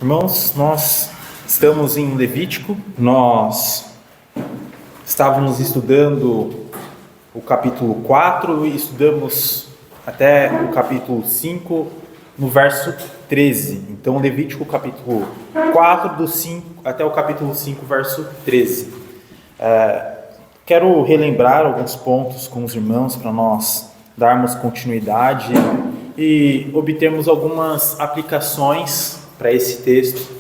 Irmãos, nós estamos em Levítico, nós estávamos estudando o capítulo 4 e estudamos até o capítulo 5, no verso 13. Então, Levítico capítulo 4, do 5 até o capítulo 5, verso 13. Quero relembrar alguns pontos com os irmãos para nós darmos continuidade e obtermos algumas aplicações para esse texto,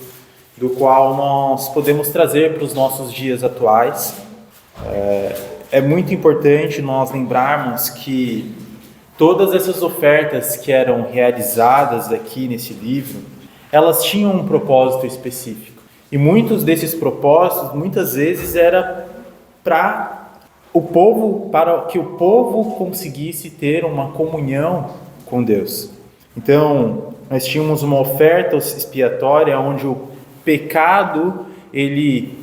do qual nós podemos trazer para os nossos dias atuais. É muito importante nós lembrarmos que todas essas ofertas que eram realizadas aqui nesse livro, elas tinham um propósito específico. E muitos desses propósitos, muitas vezes, era para que o povo conseguisse ter uma comunhão com Deus. Então, nós tínhamos uma oferta expiatória onde o pecado ele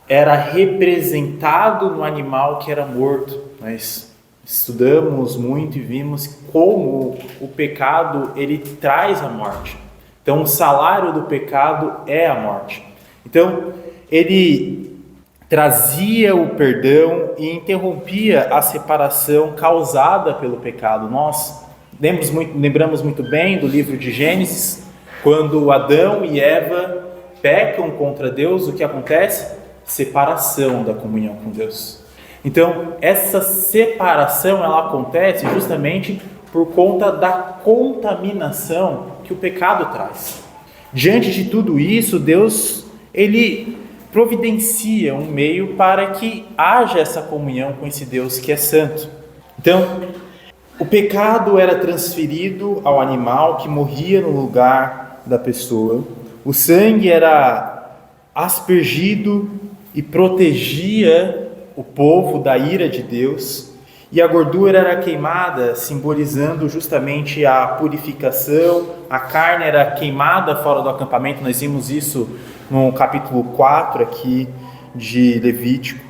era representado no animal que era morto. Nós estudamos muito e vimos como o pecado ele traz a morte. Então, o salário do pecado é a morte. Então, ele trazia o perdão e interrompia a separação causada pelo pecado. Nós lembramos muito bem do livro de Gênesis, quando Adão e Eva pecam contra Deus, o que acontece? Separação da comunhão com Deus. Então, essa separação ela acontece justamente por conta da contaminação que o pecado traz. Diante de tudo isso, Deus ele providencia um meio para que haja essa comunhão com esse Deus que é santo. Então, o pecado era transferido ao animal que morria no lugar da pessoa. O sangue era aspergido e protegia o povo da ira de Deus. E a gordura era queimada, simbolizando justamente a purificação. A carne era queimada fora do acampamento. Nós vimos isso no capítulo 4 aqui de Levítico,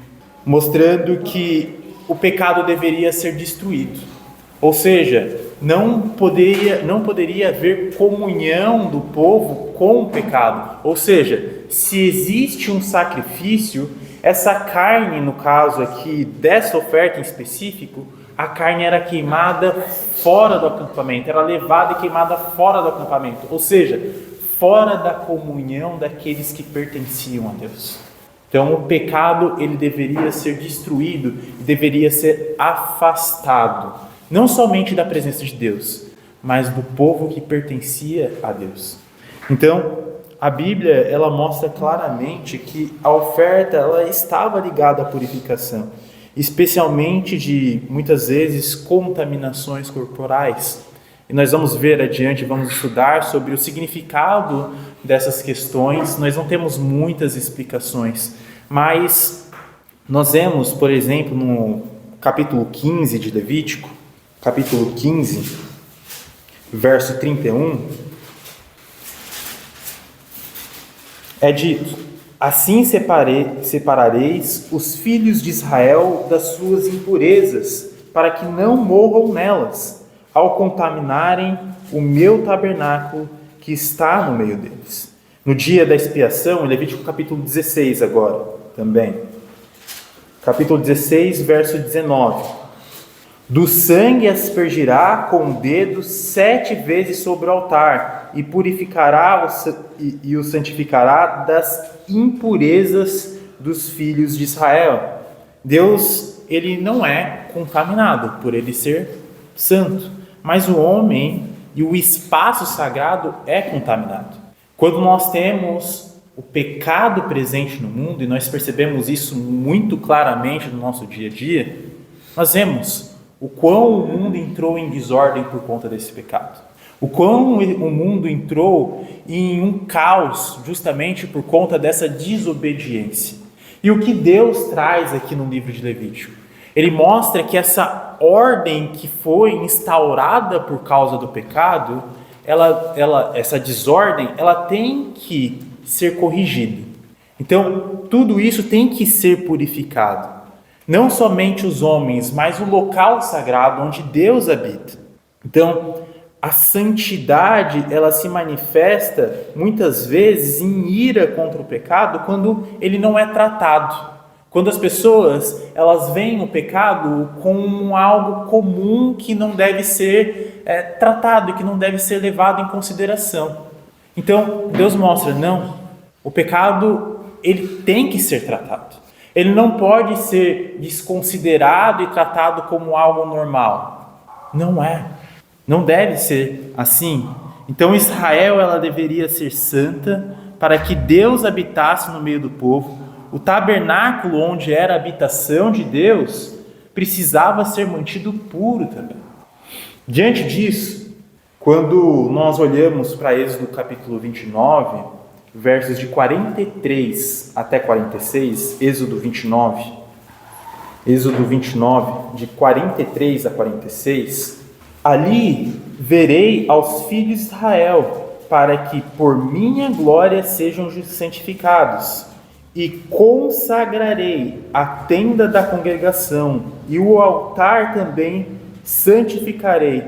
mostrando que o pecado deveria ser destruído. Ou seja, não poderia haver comunhão do povo com o pecado. Ou seja, se existe um sacrifício, essa carne, no caso aqui dessa oferta em específico, a carne era queimada fora do acampamento, era levada e queimada fora do acampamento. Ou seja, fora da comunhão daqueles que pertenciam a Deus. Então, o pecado ele deveria ser destruído, deveria ser afastado. Não somente da presença de Deus, mas do povo que pertencia a Deus. Então, a Bíblia ela mostra claramente que a oferta ela estava ligada à purificação, especialmente de, muitas vezes, contaminações corporais. E nós vamos ver adiante, vamos estudar sobre o significado dessas questões. Nós não temos muitas explicações, mas nós vemos, por exemplo, no capítulo 15 de Levítico, capítulo 15, verso 31, é dito: assim separareis os filhos de Israel das suas impurezas, para que não morram nelas, ao contaminarem o meu tabernáculo que está no meio deles. No dia da expiação, em Levítico capítulo 16 agora, também. Capítulo 16, verso 19. Do sangue aspergirá com o dedo 7 vezes sobre o altar, e purificará e o santificará das impurezas dos filhos de Israel. Deus, ele não é contaminado por ele ser santo, mas o homem e o espaço sagrado é contaminado. Quando nós temos o pecado presente no mundo, e nós percebemos isso muito claramente no nosso dia a dia, nós vemos o quão o mundo entrou em desordem por conta desse pecado. O quão o mundo entrou em um caos justamente por conta dessa desobediência. E o que Deus traz aqui no livro de Levítico? Ele mostra que essa ordem que foi instaurada por causa do pecado, essa desordem, ela tem que ser corrigida. Então, tudo isso tem que ser purificado. Não somente os homens, mas o local sagrado onde Deus habita. Então, a santidade, ela se manifesta muitas vezes em ira contra o pecado quando ele não é tratado. Quando as pessoas, elas veem o pecado como algo comum que não deve ser tratado e que não deve ser levado em consideração. Então, Deus mostra, não, o pecado, ele tem que ser tratado. Ele não pode ser desconsiderado e tratado como algo normal. Não é. Não deve ser assim. Então Israel, ela deveria ser santa para que Deus habitasse no meio do povo. O tabernáculo onde era a habitação de Deus precisava ser mantido puro também. Diante disso, quando nós olhamos para Êxodo capítulo 29, versos de 43 até 46, Êxodo 29, de 43 a 46, ali verei aos filhos de Israel, para que por minha glória sejam santificados, e consagrarei a tenda da congregação, e o altar também santificarei,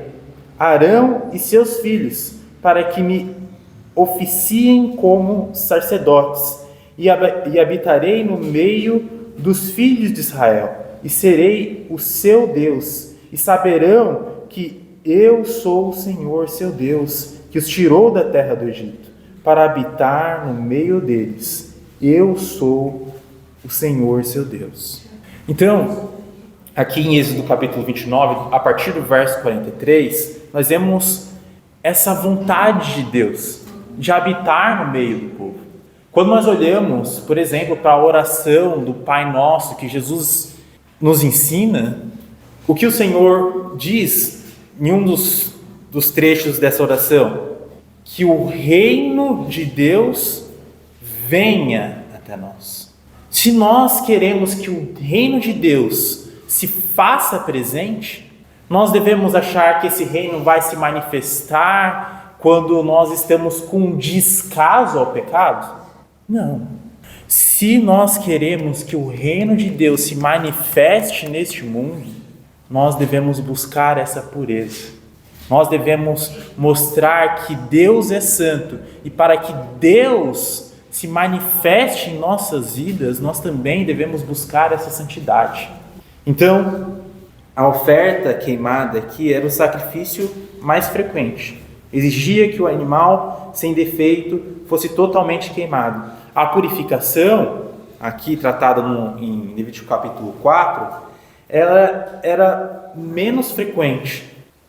Arão e seus filhos, para que me oficiem como sacerdotes, e habitarei no meio dos filhos de Israel, e serei o seu Deus, e saberão que eu sou o Senhor seu Deus, que os tirou da terra do Egito, para habitar no meio deles. Eu sou o Senhor seu Deus. Então, aqui em Êxodo capítulo 29, a partir do verso 43, nós vemos essa vontade de Deus de habitar no meio do povo. Quando nós olhamos, por exemplo, para a oração do Pai Nosso que Jesus nos ensina, o que o Senhor diz em um dos trechos dessa oração? Que o reino de Deus venha até nós. Se nós queremos que o reino de Deus se faça presente, nós devemos achar que esse reino vai se manifestar quando nós estamos com descaso ao pecado? Não. Se nós queremos que o reino de Deus se manifeste neste mundo, nós devemos buscar essa pureza. Nós devemos mostrar que Deus é santo, e para que Deus se manifeste em nossas vidas, nós também devemos buscar essa santidade. Então, a oferta queimada aqui era o sacrifício mais frequente. Exigia que o animal sem defeito fosse totalmente queimado. A purificação, aqui tratada em Levítico capítulo 4, ela era menos frequente,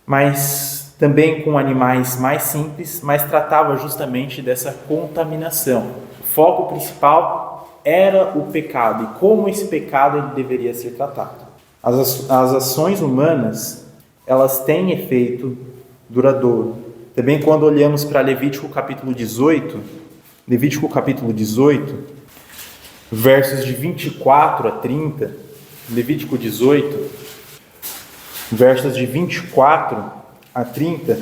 mas também com animais mais simples, mas tratava justamente dessa contaminação. O foco principal era o pecado e como esse pecado ele deveria ser tratado. As ações humanas, elas têm efeito duradouro. Também quando olhamos para Levítico capítulo 18, versos de 24 a 30, Levítico 18, versos de 24 a 30,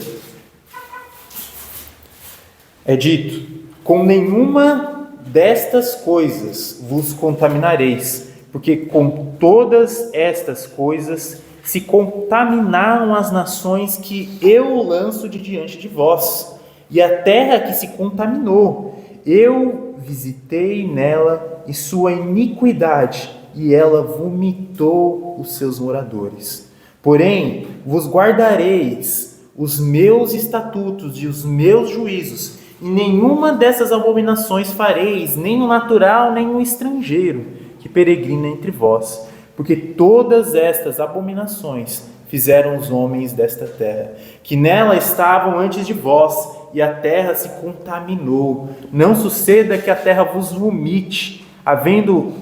é dito: com nenhuma destas coisas vos contaminareis, porque com todas estas coisas se contaminaram as nações que eu lanço de diante de vós, e a terra que se contaminou, eu visitei nela e sua iniquidade, e ela vomitou os seus moradores. Porém, vos guardareis os meus estatutos e os meus juízos, e nenhuma dessas abominações fareis, nem o natural, nem o estrangeiro, que peregrina entre vós, porque todas estas abominações fizeram os homens desta terra, que nela estavam antes de vós, e a terra se contaminou. Não suceda que a terra vos vomite, havendo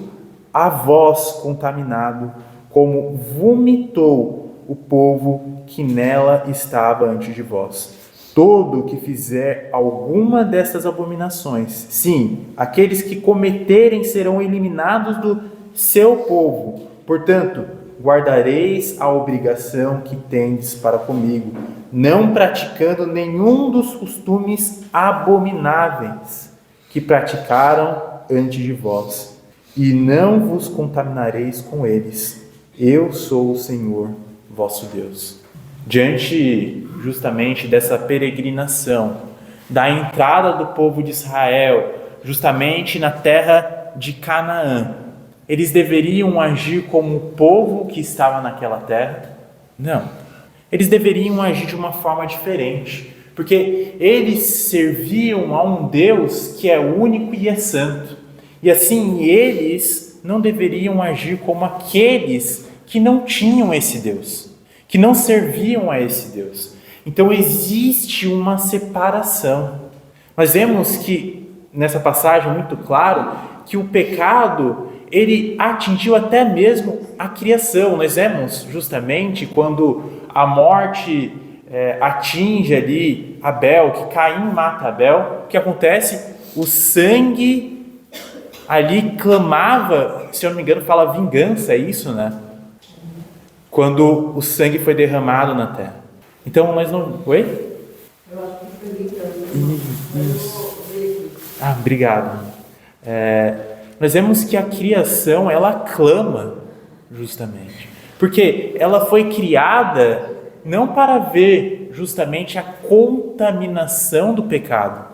a vós contaminado, como vomitou o povo que nela estava antes de vós. Todo que fizer alguma destas abominações, sim, aqueles que cometerem serão eliminados do seu povo. Portanto, guardareis a obrigação que tendes para comigo, não praticando nenhum dos costumes abomináveis que praticaram antes de vós, e não vos contaminareis com eles. Eu sou o Senhor, vosso Deus. diante justamente dessa peregrinação, da entrada do povo de Israel, justamente na terra de Canaã, eles deveriam agir como o povo que estava naquela terra? Não. Eles deveriam agir de uma forma diferente, porque eles serviam a um Deus que é único e é santo. E assim, eles não deveriam agir como aqueles que não tinham esse Deus, que não serviam a esse Deus. Então existe uma separação. Nós vemos que, nessa passagem muito claro, que o pecado, ele atingiu até mesmo a criação. Nós vemos justamente quando a morte atinge ali Abel, que Caim mata Abel, o que acontece? O sangue ali clamava, se eu não me engano fala vingança, é isso, né? Quando o sangue foi derramado na terra. Então nós não... Oi? Eu acho que foi Isso. Obrigado. Nós vemos que a criação, ela clama justamente, porque ela foi criada não para ver justamente a contaminação do pecado,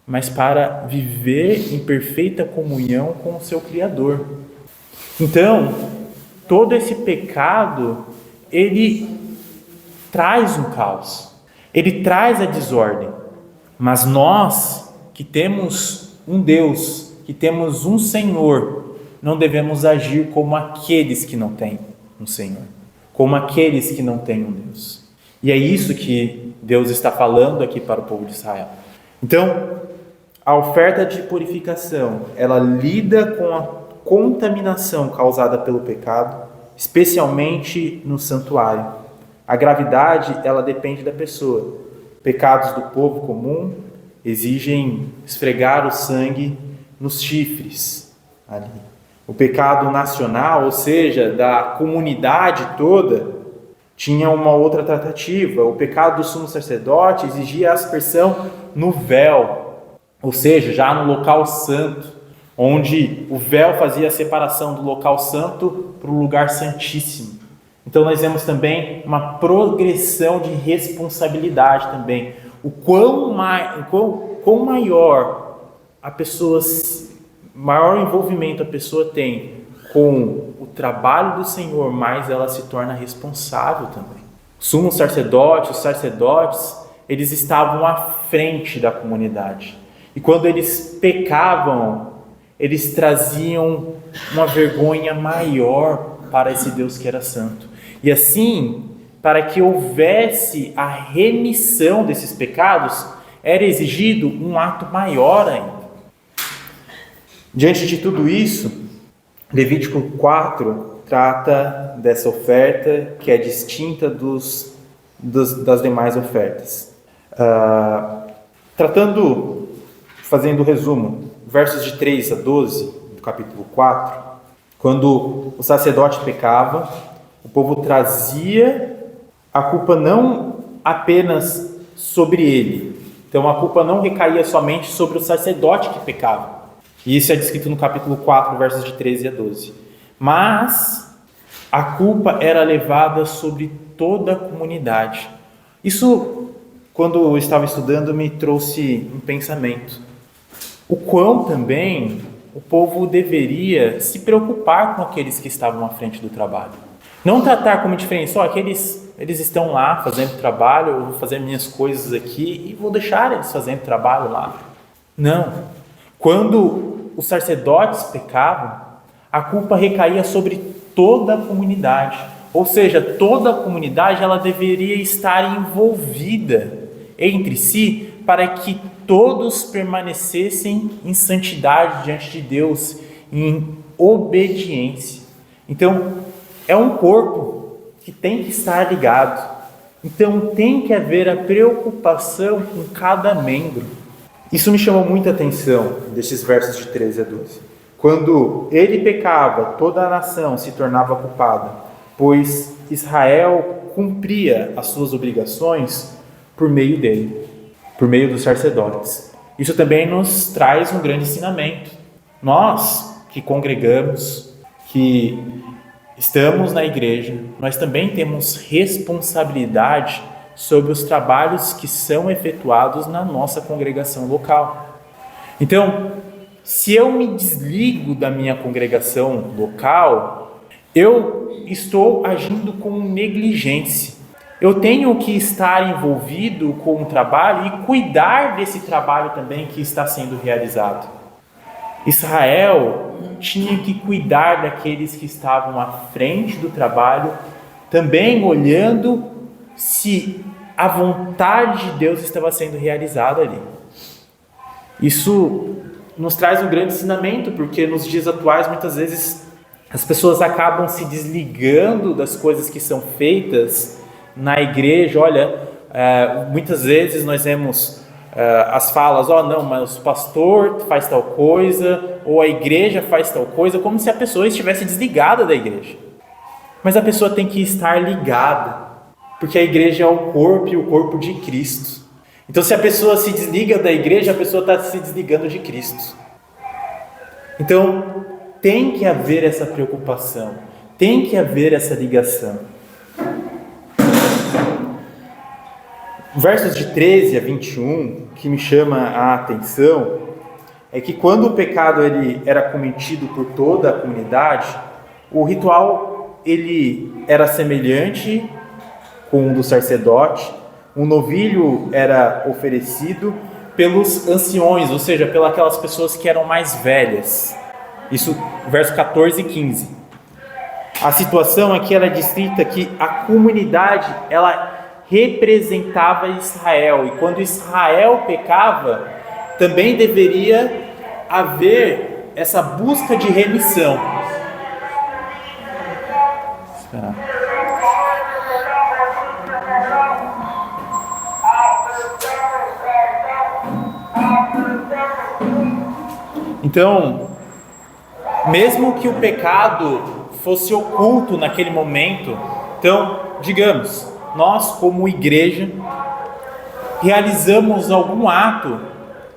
mas para viver em perfeita comunhão com o seu Criador. Então, todo esse pecado, ele traz um caos, ele traz a desordem, mas nós que temos um Deus, que temos um Senhor, não devemos agir como aqueles que não têm um Senhor, como aqueles que não têm um Deus. E é isso que Deus está falando aqui para o povo de Israel. Então, a oferta de purificação, ela lida com a contaminação causada pelo pecado, especialmente no santuário. A gravidade, ela depende da pessoa. Pecados do povo comum exigem esfregar o sangue nos chifres ali. O pecado nacional, ou seja, da comunidade toda, tinha uma outra tratativa. O pecado do sumo sacerdote exigia a aspersão no véu, ou seja, já no local santo, onde o véu fazia a separação do local santo para o lugar santíssimo. Então nós vemos também uma progressão de responsabilidade também. O quão maior a pessoa, maior envolvimento a pessoa tem com o trabalho do Senhor, mais ela se torna responsável também. Sumo sacerdote, os sacerdotes, eles estavam à frente da comunidade. E quando eles pecavam, eles traziam uma vergonha maior para esse Deus que era santo. E assim, para que houvesse a remissão desses pecados, era exigido um ato maior ainda. Diante de tudo isso, Levítico 4 trata dessa oferta que é distinta das demais ofertas. Fazendo o resumo, versos de 3 a 12 do capítulo 4, quando o sacerdote pecava, o povo trazia a culpa não apenas sobre ele. Então a culpa não recaía somente sobre o sacerdote que pecava. E isso é descrito no capítulo 4, versos de 13 a 12. Mas a culpa era levada sobre toda a comunidade. Isso, quando eu estava estudando, me trouxe um pensamento. O quão também o povo deveria se preocupar com aqueles que estavam à frente do trabalho. Não tratar como diferente, só aqueles, eles estão lá fazendo trabalho, eu vou fazer minhas coisas aqui e vou deixar eles fazendo trabalho lá. Não. Quando os sacerdotes pecavam, a culpa recaía sobre toda a comunidade. Ou seja, toda a comunidade ela deveria estar envolvida entre si para que todos permanecessem em santidade diante de Deus, em obediência. Então, é um corpo que tem que estar ligado. Então, tem que haver a preocupação com cada membro. Isso me chamou muita atenção, desses versos de 13 a 12. Quando ele pecava, toda a nação se tornava culpada, pois Israel cumpria as suas obrigações por meio dele, por meio dos sacerdotes. Isso também nos traz um grande ensinamento. Nós que congregamos, que estamos na igreja, nós também temos responsabilidade sobre os trabalhos que são efetuados na nossa congregação local. Então, se eu me desligo da minha congregação local, eu estou agindo com negligência. Eu tenho que estar envolvido com o trabalho e cuidar desse trabalho também que está sendo realizado. Israel tinha que cuidar daqueles que estavam à frente do trabalho, também olhando se a vontade de Deus estava sendo realizada ali. Isso nos traz um grande ensinamento, porque nos dias atuais, muitas vezes, as pessoas acabam se desligando das coisas que são feitas na igreja. Olha, muitas vezes nós vemos as falas, não, mas o pastor faz tal coisa, ou a igreja faz tal coisa, como se a pessoa estivesse desligada da igreja. Mas a pessoa tem que estar ligada, porque a igreja é o corpo e o corpo de Cristo. Então, se a pessoa se desliga da igreja, a pessoa está se desligando de Cristo. Então, tem que haver essa preocupação, tem que haver essa ligação. Versos de 13 a 21, que me chama a atenção, é que quando o pecado ele era cometido por toda a comunidade, o ritual ele era semelhante com o do sacerdote. Um novilho era oferecido pelos anciões, ou seja, pelas aquelas pessoas que eram mais velhas. Isso, verso 14 e 15. A situação aqui era descrita que a comunidade, ela representava Israel, e quando Israel pecava, também deveria haver essa busca de remissão. Esperar. Então, mesmo que o pecado fosse oculto naquele momento, então, digamos, nós como igreja realizamos algum ato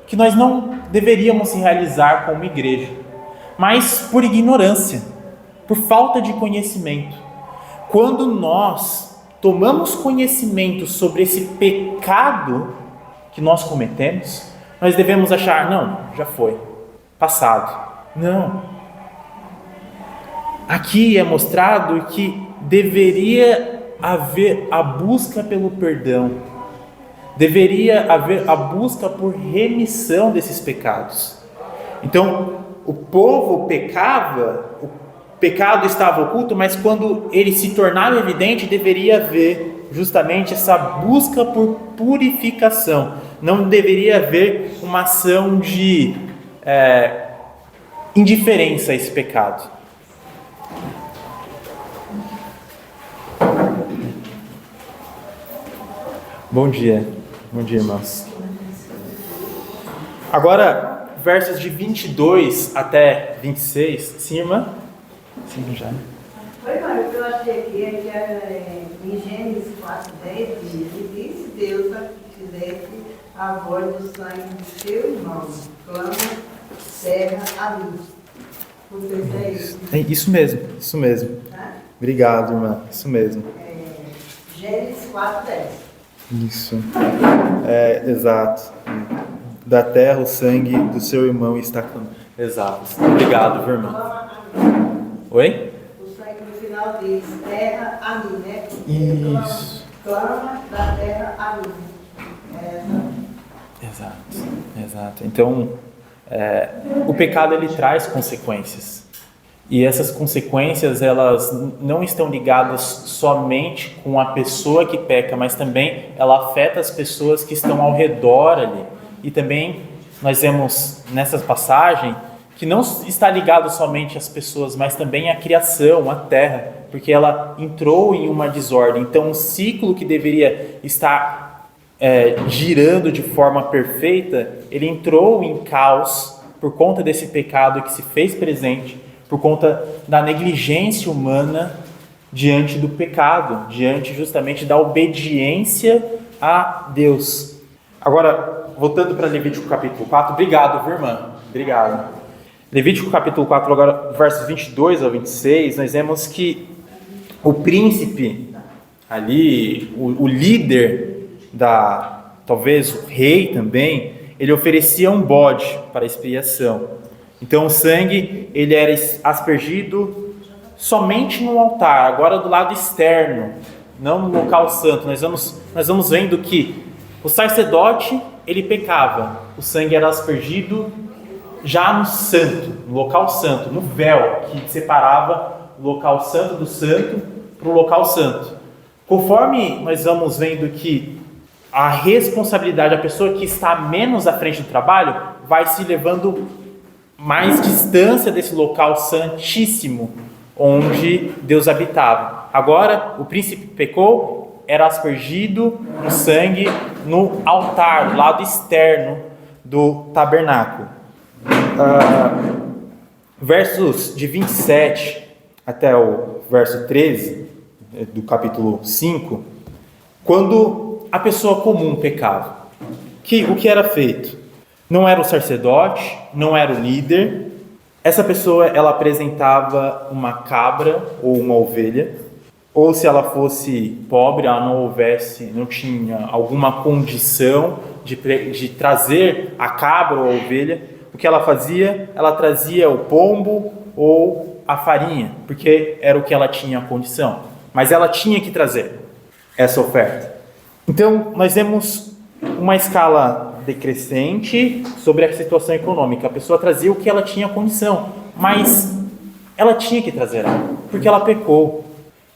que nós não deveríamos realizar como igreja, mas por ignorância, por falta de conhecimento. Quando nós tomamos conhecimento sobre esse pecado que nós cometemos, nós devemos achar, não, já foi, passado. Não. Aqui é mostrado que deveria haver a busca pelo perdão, deveria haver a busca por remissão desses pecados. Então, o povo pecava, o pecado estava oculto, mas quando ele se tornava evidente, deveria haver justamente essa busca por purificação. Não deveria haver uma ação de indiferença a esse pecado. Bom dia, irmãos. Agora, versos de 22 até 26. Sim, irmã? Sim, já. Oi, Mário, o que eu achei aqui é que em Gênesis 4:10 diz: e disse Deus a que fizesse a voz do sangue do seu irmão, clama, terra a luz. Não sei se é isso. É isso mesmo. Tá? Obrigado, irmã, isso mesmo. Gênesis 4:10. Isso, exato. Da terra o sangue do seu irmão está clamando. Exato. Obrigado, viu, irmã? Clama a mim. Oi? O sangue no final diz terra a mim, né? Isso. Clama da terra a mim. Exato. Então, o pecado ele traz consequências. E essas consequências, elas não estão ligadas somente com a pessoa que peca, mas também ela afeta as pessoas que estão ao redor ali. E também nós vemos nessa passagem que não está ligado somente às pessoas, mas também à criação, à terra, porque ela entrou em uma desordem. Então, um ciclo que deveria estar girando de forma perfeita, ele entrou em caos por conta desse pecado que se fez presente, por conta da negligência humana diante do pecado, diante justamente da obediência a Deus. Agora, voltando para Levítico capítulo 4, obrigado, viu, irmã? Obrigado. Levítico capítulo 4, agora, versos 22 ao 26, nós vemos que o príncipe ali, o líder talvez o rei também, ele oferecia um bode para expiação. Então o sangue, ele era aspergido somente no altar, agora do lado externo, não no local santo. Nós vamos vendo que o sacerdote, ele pecava, o sangue era aspergido já no santo, no local santo, no véu que separava o local santo do santo para o local santo. Conforme nós vamos vendo que a responsabilidade, a pessoa que está menos à frente do trabalho, vai se levando mais distância desse local santíssimo onde Deus habitava. Agora, o príncipe pecou, era aspergido o sangue no altar, do lado externo do tabernáculo. Versos de 27 até o verso 13 do capítulo 5, quando a pessoa comum pecava, o que era feito? Não era o sacerdote, não era o líder. Essa pessoa, ela apresentava uma cabra ou uma ovelha, ou se ela fosse pobre, ela não tinha alguma condição de trazer a cabra ou a ovelha, o que ela fazia? Ela trazia o pombo ou a farinha, porque era o que ela tinha condição. Mas ela tinha que trazer essa oferta. Então, nós vemos uma escala decrescente sobre a situação econômica. A pessoa trazia o que ela tinha condição, mas ela tinha que trazer algo, porque ela pecou.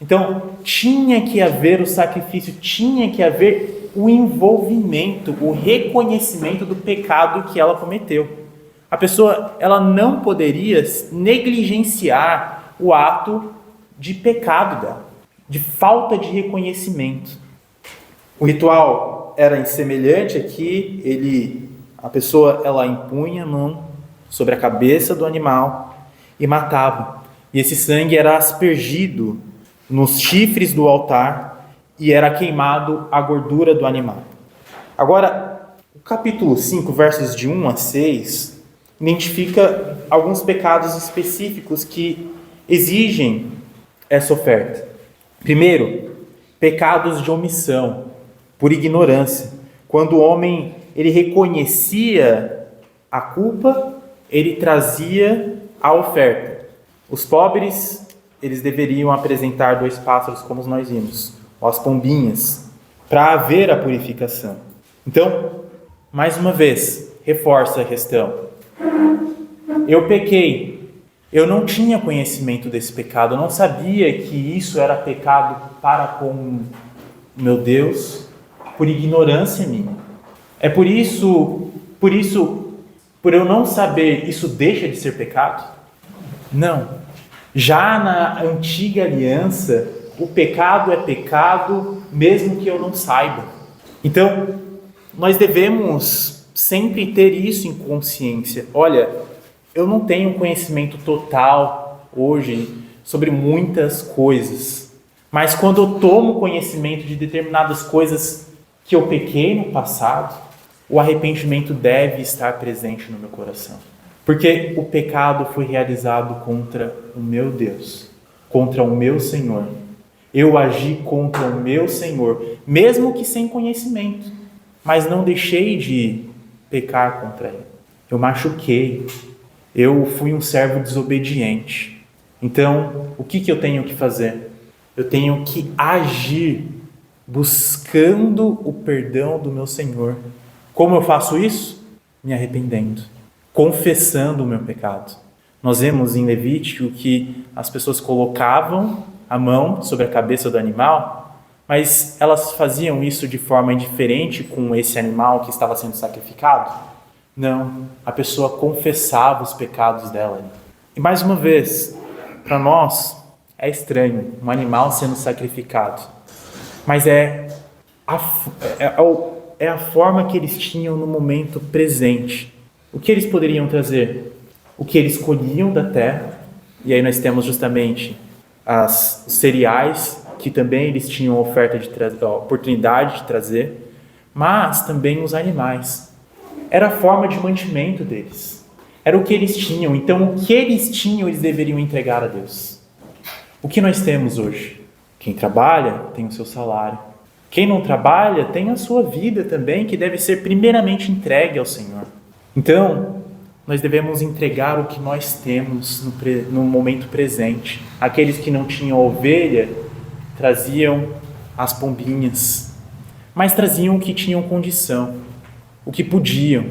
Então, tinha que haver o sacrifício, tinha que haver o envolvimento, o reconhecimento do pecado que ela cometeu. A pessoa, ela não poderia negligenciar o ato de pecado dela, de falta de reconhecimento. O ritual era semelhante aqui, a pessoa, ela impunha a mão sobre a cabeça do animal e matava. E esse sangue era aspergido nos chifres do altar e era queimado a gordura do animal. Agora, o capítulo 5, versos de 1 a 6, identifica alguns pecados específicos que exigem essa oferta. Primeiro, pecados de omissão, por ignorância. Quando o homem ele reconhecia a culpa, ele trazia a oferta. Os pobres, eles deveriam apresentar 2 pássaros, como nós vimos, ou as pombinhas, para haver a purificação. Então, mais uma vez, reforça a questão. Eu pequei, eu não tinha conhecimento desse pecado, eu não sabia que isso era pecado para com meu Deus, por ignorância minha. É por eu não saber, isso deixa de ser pecado? Não. Já na antiga aliança, o pecado é pecado, mesmo que eu não saiba. Então, nós devemos sempre ter isso em consciência. Olha, eu não tenho conhecimento total hoje sobre muitas coisas, mas quando eu tomo conhecimento de determinadas coisas que eu pequei no passado, o arrependimento deve estar presente no meu coração. Porque o pecado foi realizado contra o meu Deus, contra o meu Senhor. Eu agi contra o meu Senhor, mesmo que sem conhecimento, mas não deixei de pecar contra ele. Eu machuquei, eu fui um servo desobediente. Então, o que eu tenho que fazer? Eu tenho que agir buscando o perdão do meu Senhor. Como eu faço isso? Me arrependendo, confessando o meu pecado. Nós vemos em Levítico que as pessoas colocavam a mão sobre a cabeça do animal, mas elas faziam isso de forma indiferente com esse animal que estava sendo sacrificado? Não, a pessoa confessava os pecados dela. E mais uma vez, para nós é estranho um animal sendo sacrificado, mas é a forma que eles tinham no momento presente. O que eles poderiam trazer? O que eles colhiam da terra, e aí nós temos justamente os cereais, que também eles tinham a oportunidade de trazer, mas também os animais. Era a forma de mantimento deles. Era o que eles tinham. Então, o que eles tinham, eles deveriam entregar a Deus. O que nós temos hoje? Quem trabalha tem o seu salário. Quem não trabalha tem a sua vida também, que deve ser primeiramente entregue ao Senhor. Então, nós devemos entregar o que nós temos no momento presente. Aqueles que não tinham ovelha traziam as pombinhas, mas traziam o que tinham condição, o que podiam.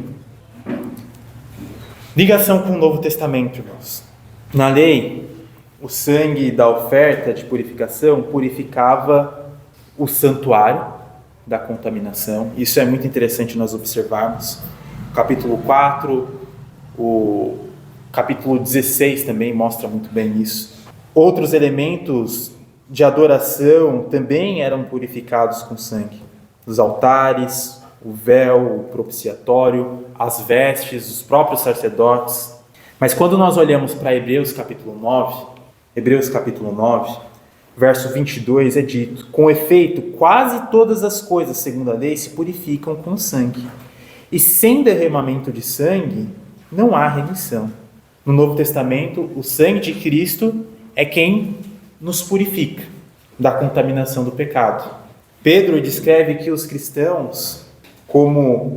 Ligação com o Novo Testamento, irmãos. Na lei, o sangue da oferta de purificação purificava o santuário da contaminação. Isso é muito interessante nós observarmos. O capítulo 4, o capítulo 16 também mostra muito bem isso. Outros elementos de adoração também eram purificados com sangue. Os altares, o véu, o propiciatório, as vestes, os próprios sacerdotes. Mas quando nós olhamos para Hebreus capítulo 9, verso 22 é dito: com efeito, quase todas as coisas, segundo a lei, se purificam com sangue. E sem derramamento de sangue, não há remissão. No Novo Testamento, o sangue de Cristo é quem nos purifica da contaminação do pecado. Pedro descreve que os cristãos, como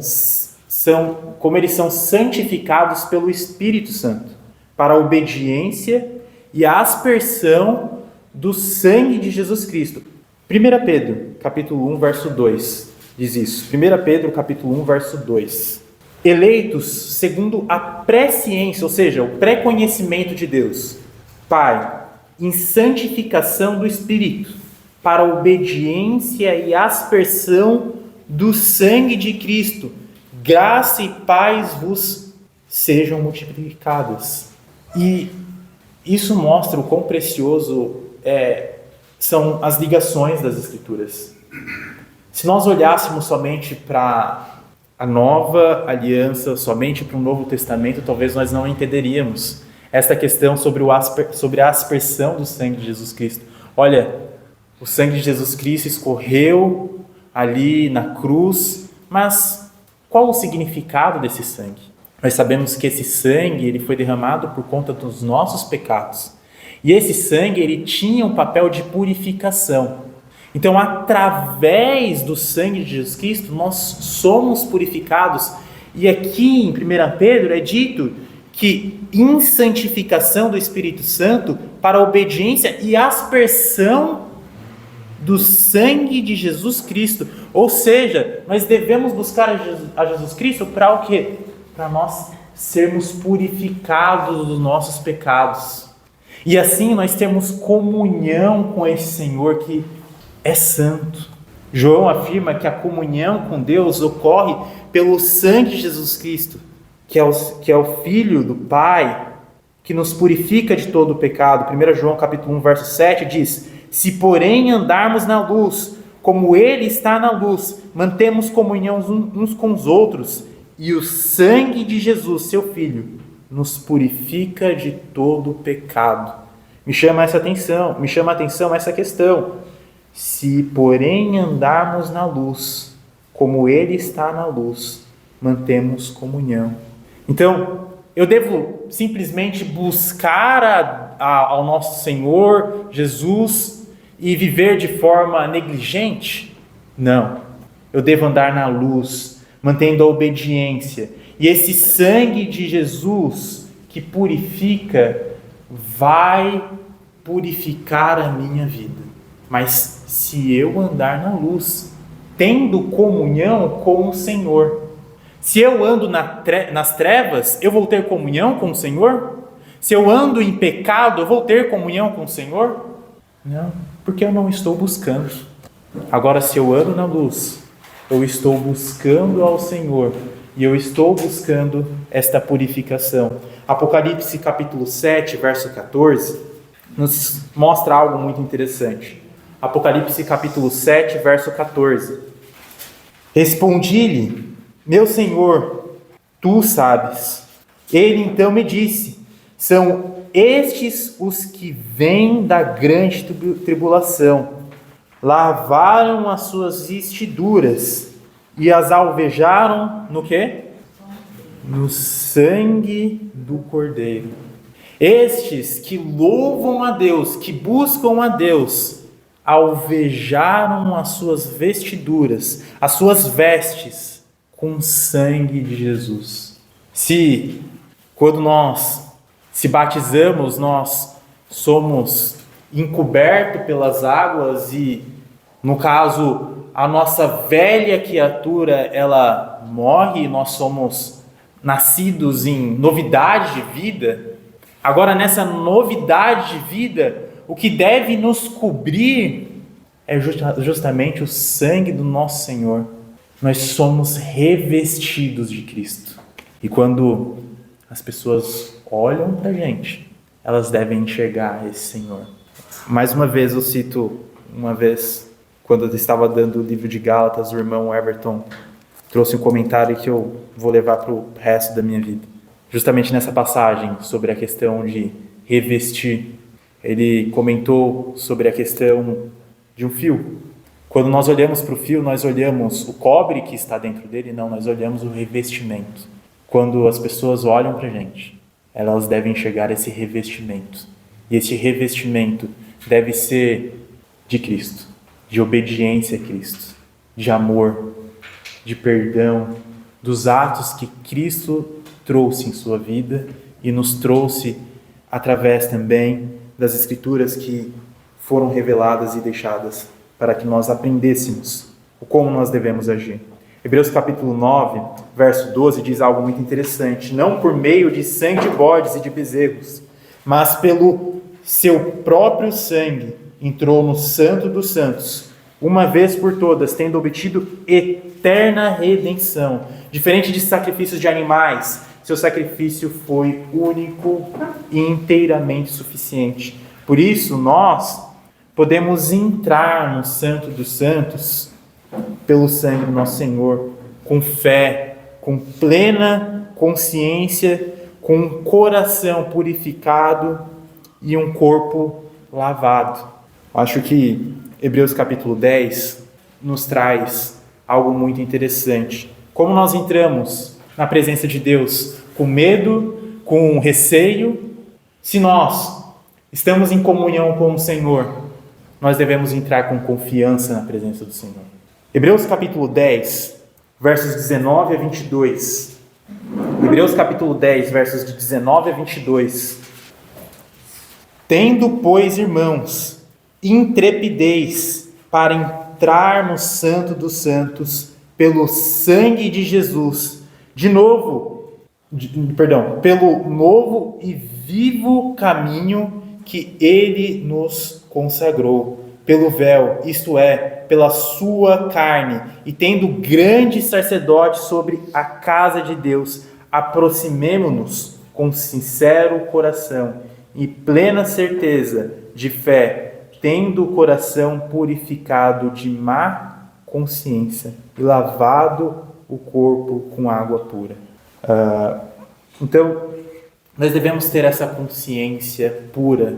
eles são santificados pelo Espírito Santo, para a obediência e a aspersão do sangue de Jesus Cristo. 1 Pedro, capítulo 1, verso 2, diz isso. 1 Pedro, capítulo 1, verso 2. Eleitos segundo a presciência, ou seja, o pré-conhecimento de Deus, Pai, em santificação do Espírito, para a obediência e aspersão do sangue de Cristo, graça e paz vos sejam multiplicadas. E isso mostra o quão precioso são as ligações das Escrituras. Se nós olhássemos somente para a nova aliança, somente para o Novo Testamento, talvez nós não entenderíamos esta questão sobre a aspersão do sangue de Jesus Cristo. Olha, o sangue de Jesus Cristo escorreu ali na cruz, mas qual o significado desse sangue? Nós sabemos que esse sangue ele foi derramado por conta dos nossos pecados. E esse sangue ele tinha um papel de purificação. Então, através do sangue de Jesus Cristo, nós somos purificados. E aqui em 1 Pedro é dito que em santificação do Espírito Santo, para a obediência e aspersão do sangue de Jesus Cristo. Ou seja, nós devemos buscar a Jesus Cristo para o quê? Para nós sermos purificados dos nossos pecados. E assim nós temos comunhão com esse Senhor que é santo. João afirma que a comunhão com Deus ocorre pelo sangue de Jesus Cristo, que é o Filho do Pai, que nos purifica de todo o pecado. 1 João capítulo 1, verso 7 diz: se porém andarmos na luz, como Ele está na luz, mantemos comunhão uns com os outros, e o sangue de Jesus, seu Filho, nos purifica de todo o pecado. Me chama a atenção essa questão. Se, porém, andarmos na luz, como Ele está na luz, mantemos comunhão. Então, eu devo simplesmente buscar ao nosso Senhor Jesus e viver de forma negligente? Não. Eu devo andar na luz, mantendo a obediência. E esse sangue de Jesus que purifica, vai purificar a minha vida. Mas se eu andar na luz, tendo comunhão com o Senhor. Se eu ando nas trevas, eu vou ter comunhão com o Senhor? Se eu ando em pecado, eu vou ter comunhão com o Senhor? Não, porque eu não estou buscando. Agora, se eu ando na luz, eu estou buscando ao Senhor e eu estou buscando esta purificação. Apocalipse capítulo 7, verso 14, nos mostra algo muito interessante. Apocalipse capítulo 7, verso 14. Respondi-lhe: meu Senhor, tu sabes. Ele então me disse: são estes os que vêm da grande tribulação, lavaram as suas vestiduras e as alvejaram no quê? no sangue do Cordeiro. Estes que louvam a Deus, que buscam a Deus, alvejaram as suas vestiduras, as suas vestes, com o sangue de Jesus. Se, quando nós se batizamos, nós somos encobertos pelas águas e, no caso, a nossa velha criatura, ela morre, nós somos nascidos em novidade de vida. Agora, nessa novidade de vida, o que deve nos cobrir é justamente o sangue do nosso Senhor. Nós somos revestidos de Cristo. E quando as pessoas olham para a gente, elas devem enxergar esse Senhor. Mais uma vez eu cito, uma vez, quando eu estava dando o livro de Gálatas, o irmão Everton trouxe um comentário que eu vou levar para o resto da minha vida. Justamente nessa passagem sobre a questão de revestir, ele comentou sobre a questão de um fio. Quando nós olhamos para o fio, nós olhamos o cobre que está dentro dele? Não, nós olhamos o revestimento. Quando as pessoas olham para a gente, elas devem enxergar esse revestimento. E esse revestimento deve ser de Cristo, de obediência a Cristo, de amor, de perdão, dos atos que Cristo trouxe em sua vida e nos trouxe através também das Escrituras que foram reveladas e deixadas para que nós aprendêssemos como nós devemos agir. Hebreus capítulo 9, verso 12 diz algo muito interessante: não por meio de sangue de bodes e de bezerros, mas pelo seu próprio sangue entrou no Santo dos Santos, uma vez por todas, tendo obtido eterna redenção. Diferente de sacrifícios de animais, seu sacrifício foi único e inteiramente suficiente. Por isso, nós podemos entrar no Santo dos Santos pelo sangue do nosso Senhor, com fé, com plena consciência, com um coração purificado e um corpo lavado. Acho que Hebreus capítulo 10 nos traz algo muito interessante. Como nós entramos na presença de Deus com medo, com receio, se nós estamos em comunhão com o Senhor, nós devemos entrar com confiança na presença do Senhor. Hebreus capítulo 10, versos 19 a 22. Hebreus capítulo 10, versos de 19 a 22. Tendo, pois, irmãos, intrepidez para entrar no Santo dos Santos pelo sangue de Jesus, pelo novo e vivo caminho que ele nos consagrou, pelo véu, isto é, pela sua carne, e tendo grande sacerdote sobre a casa de Deus, aproximemo-nos com sincero coração e plena certeza de fé, tendo o coração purificado de má consciência e lavado o corpo com água pura. Então, nós devemos ter essa consciência pura,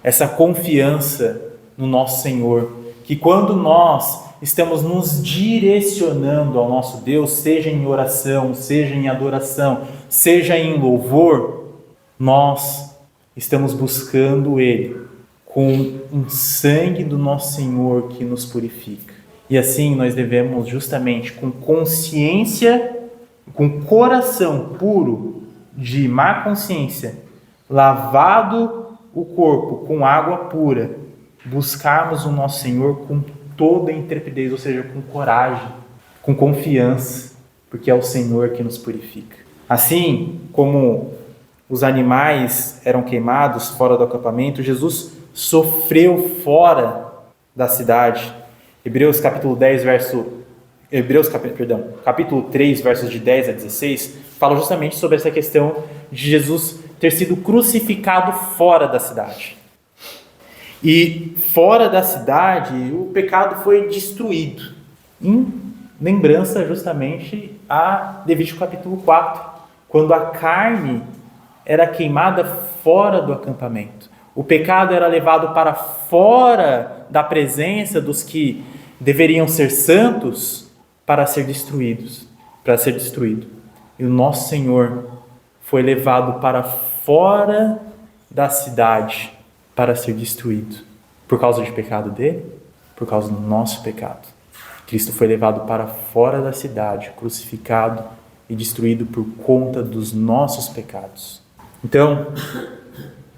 essa confiança no nosso Senhor, que quando nós estamos nos direcionando ao nosso Deus, seja em oração, seja em adoração, seja em louvor, nós estamos buscando Ele com um sangue do nosso Senhor que nos purifica. E assim nós devemos justamente com consciência, com coração puro de má consciência, lavado o corpo com água pura, buscarmos o nosso Senhor com toda a intrepidez, ou seja, com coragem, com confiança, porque é o Senhor que nos purifica. Assim como os animais eram queimados fora do acampamento, Jesus sofreu fora da cidade. Capítulo 3, versos de 10 a 16, fala justamente sobre essa questão de Jesus ter sido crucificado fora da cidade. E fora da cidade, o pecado foi destruído, em lembrança justamente a Levítico capítulo 4, quando a carne era queimada fora do acampamento. O pecado era levado para fora da presença dos que deveriam ser santos para ser destruído. E o nosso Senhor foi levado para fora da cidade para ser destruído. Por causa do pecado dele? Por causa do nosso pecado. Cristo foi levado para fora da cidade, crucificado e destruído por conta dos nossos pecados. Então,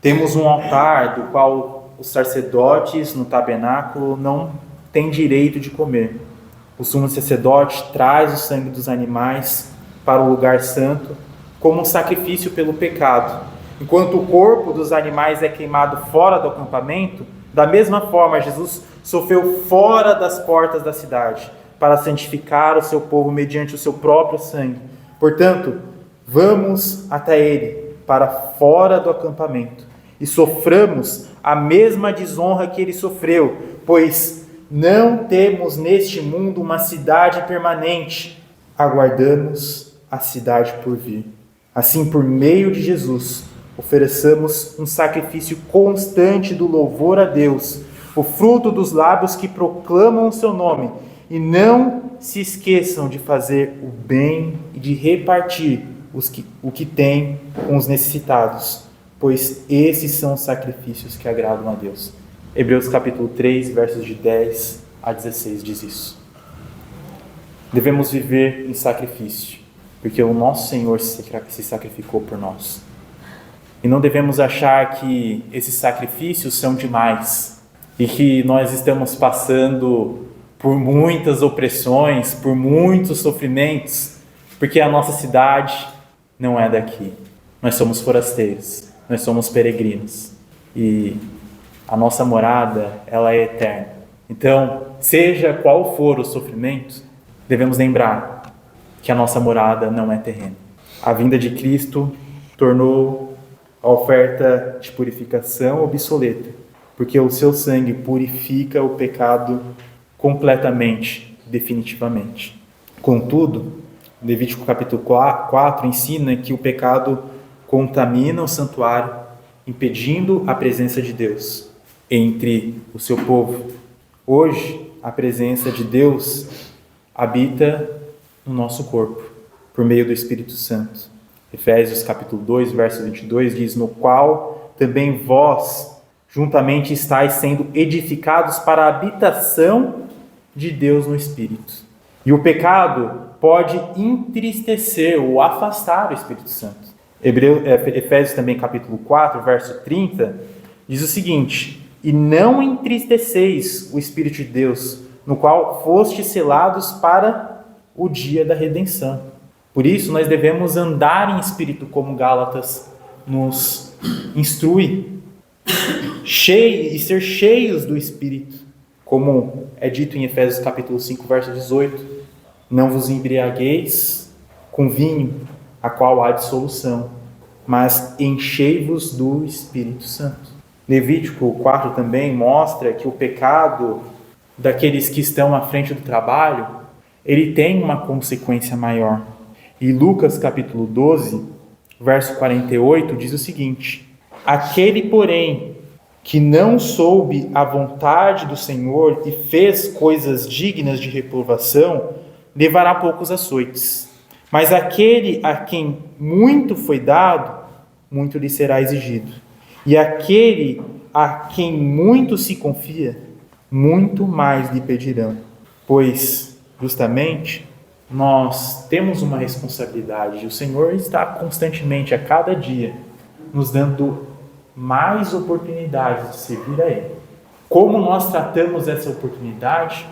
temos um altar do qual os sacerdotes no tabernáculo não têm direito de comer. O sumo sacerdote traz o sangue dos animais para o lugar santo como um sacrifício pelo pecado. Enquanto o corpo dos animais é queimado fora do acampamento, da mesma forma Jesus sofreu fora das portas da cidade para santificar o seu povo mediante o seu próprio sangue. Portanto, vamos até ele para fora do acampamento e soframos a mesma desonra que ele sofreu, pois não temos neste mundo uma cidade permanente, aguardamos a cidade por vir. Assim, por meio de Jesus, ofereçamos um sacrifício constante do louvor a Deus, o fruto dos lábios que proclamam o seu nome, e não se esqueçam de fazer o bem e de repartir o que tem com os necessitados, pois esses são os sacrifícios que agradam a Deus. Hebreus capítulo 3, versos de 10 a 16 diz isso. Devemos viver em sacrifício, porque o nosso Senhor se sacrificou por nós. E não devemos achar que esses sacrifícios são demais e que nós estamos passando por muitas opressões, por muitos sofrimentos, porque a nossa cidade não é daqui. Nós somos forasteiros, nós somos peregrinos e a nossa morada, ela é eterna. Então, seja qual for o sofrimento, devemos lembrar que a nossa morada não é terrena. A vinda de Cristo tornou a oferta de purificação obsoleta, porque o seu sangue purifica o pecado completamente, definitivamente. Contudo, Levítico capítulo 4 ensina que o pecado contamina o santuário, impedindo a presença de Deus entre o seu povo. Hoje, a presença de Deus habita no nosso corpo, por meio do Espírito Santo. Efésios capítulo 2, verso 22 diz: no qual também vós juntamente estáis sendo edificados para a habitação de Deus no Espírito. E o pecado pode entristecer ou afastar o Espírito Santo. Efésios também capítulo 4, verso 30, diz o seguinte: e não entristeceis o Espírito de Deus, no qual fostes selados para o dia da redenção. Por isso, nós devemos andar em espírito, como Gálatas nos instrui, e ser cheios do Espírito, como é dito em Efésios capítulo 5, verso 18, não vos embriagueis com vinho, a qual há dissolução, mas enchei-vos do Espírito Santo. Levítico 4 também mostra que o pecado daqueles que estão à frente do trabalho, ele tem uma consequência maior. E Lucas capítulo 12, verso 48 diz o seguinte: aquele, porém, que não soube a vontade do Senhor e fez coisas dignas de reprovação, levará poucos açoites. Mas aquele a quem muito foi dado, muito lhe será exigido. E aquele a quem muito se confia, muito mais lhe pedirão. Pois, justamente, nós temos uma responsabilidade. O Senhor está constantemente, a cada dia, nos dando mais oportunidades de servir a Ele. Como nós tratamos essa oportunidade,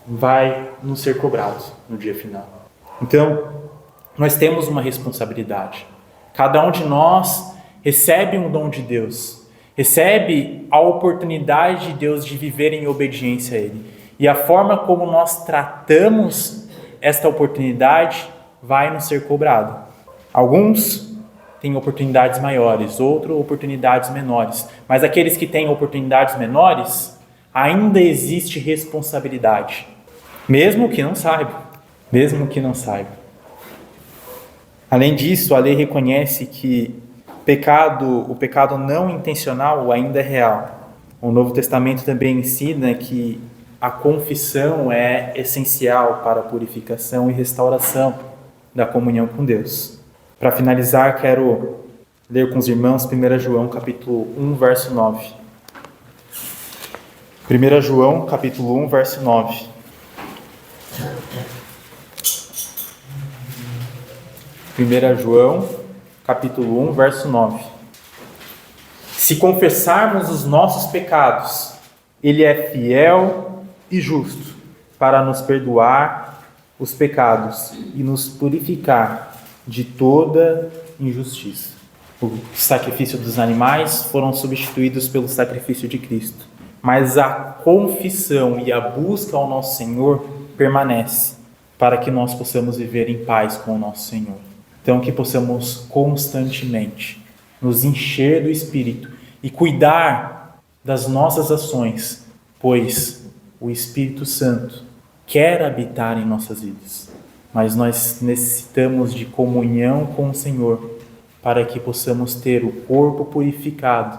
vai nos ser cobrado no dia final. Então, nós temos uma responsabilidade. Cada um de nós recebe um dom de Deus, recebe a oportunidade de Deus de viver em obediência a Ele. E a forma como nós tratamos esta oportunidade vai nos ser cobrada. Alguns têm oportunidades maiores, outros oportunidades menores. Mas aqueles que têm oportunidades menores, ainda existe responsabilidade. Mesmo que não saibam. Além disso, a lei reconhece que o pecado não intencional ainda é real. O Novo Testamento também ensina que a confissão é essencial para a purificação e restauração. da comunhão com Deus. Para finalizar, quero ler com os irmãos 1 João capítulo 1, verso 9. 1 João capítulo 1, verso 9. João capítulo 1, verso 9. Se confessarmos os nossos pecados, Ele é fiel e justo para nos perdoar os pecados e nos purificar de toda injustiça. O sacrifício dos animais foram substituídos pelo sacrifício de Cristo, mas a confissão e a busca ao nosso Senhor permanece para que nós possamos viver em paz com o nosso Senhor. Então, que possamos constantemente nos encher do Espírito e cuidar das nossas ações, pois o Espírito Santo quer habitar em nossas vidas, mas nós necessitamos de comunhão com o Senhor para que possamos ter o corpo purificado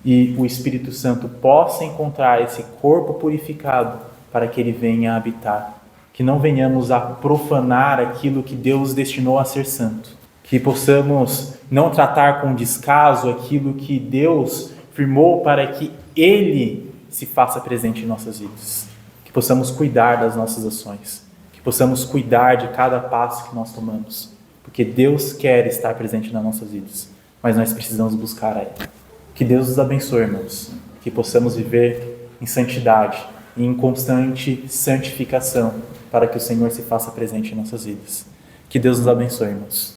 e o Espírito Santo possa encontrar esse corpo purificado para que ele venha habitar. Que não venhamos a profanar aquilo que Deus destinou a ser santo. Que possamos não tratar com descaso aquilo que Deus firmou para que Ele se faça presente em nossas vidas. Que possamos cuidar das nossas ações. Que possamos cuidar de cada passo que nós tomamos. Porque Deus quer estar presente nas nossas vidas. Mas nós precisamos buscar a Ele. Que Deus nos abençoe, irmãos. Que possamos viver em santidade e em constante santificação para que o Senhor se faça presente em nossas vidas. Que Deus nos abençoe, irmãos.